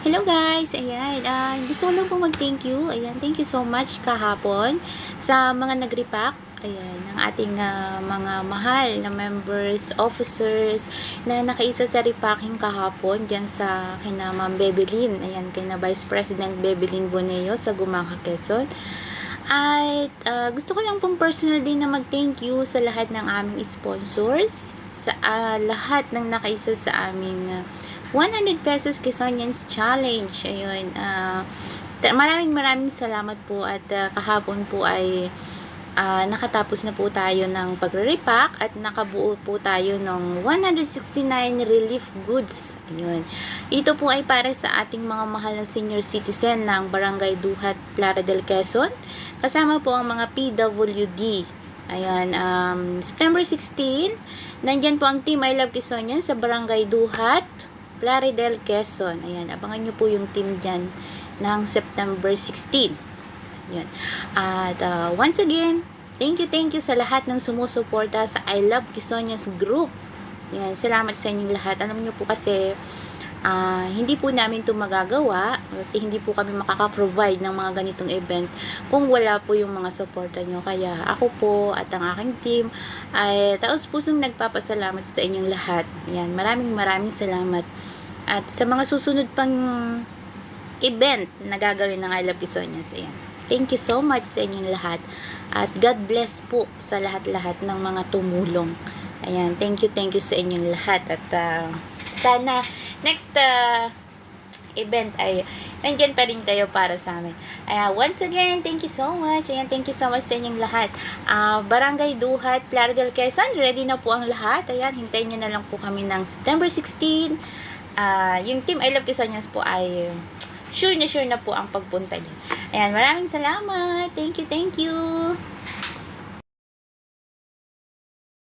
Hello guys! Ayan, gusto ko lang po mag-thank you. Ayan, thank you so much kahapon sa mga nag-repack. Ayan, ang ating mga mahal na members, officers na nakaisa sa repacking kahapon dyan sa kina Ma'am Bebelyn. Ayan, kina Vice President Bebelyn Boneo sa Gumaca, Quezon. At gusto ko lang pong personal din na mag-thank you sa lahat ng aming sponsors, sa lahat ng nakaisa sa aming 100 pesos Quezonians Challenge. Ayun, maraming salamat po at kahapon po ay nakatapos na po tayo ng pagre-repack at nakabuo po tayo ng 169 relief goods. Ayun. Ito po ay para sa ating mga mahal na senior citizen ng Barangay Duhat, Plata del Quezon. Kasama po ang mga PWD. Ayan, September 16, nandyan po ang Team I Love Quezonian sa Barangay Duhat, Plaridel, Quezon. Ayan, abangan nyo po yung team dyan ng September 16. Ayan. At once again, thank you sa lahat ng sumusuporta sa I Love Quezonians group. Ayan, salamat sa inyong lahat. Alam nyo po kasi, hindi po namin ito magagawa at hindi po kami makaka-provide ng mga ganitong event kung wala po yung mga suporta nyo. Kaya ako po at ang aking team ay taos-pusong nagpapasalamat sa inyong lahat. Yan, maraming salamat. At sa mga susunod pang event na gagawin ng I Love Quezonians, ayan. Thank you so much sa inyong lahat. At God bless po sa lahat-lahat ng mga tumulong. Ayan, thank you sa inyong lahat. At sana next event ay nandyan pa rin kayo para sa amin. Once again, thank you so much. Ayan, thank you so much sa inyong lahat. Barangay Duhat, Plata del Quezon, ready na po ang lahat. Ayan, hintayin nyo na lang po kami ng September 16. Yung Team I Love Quezonians po ay sure na po ang pagpunta niyo. Ayan, maraming salamat. Thank you.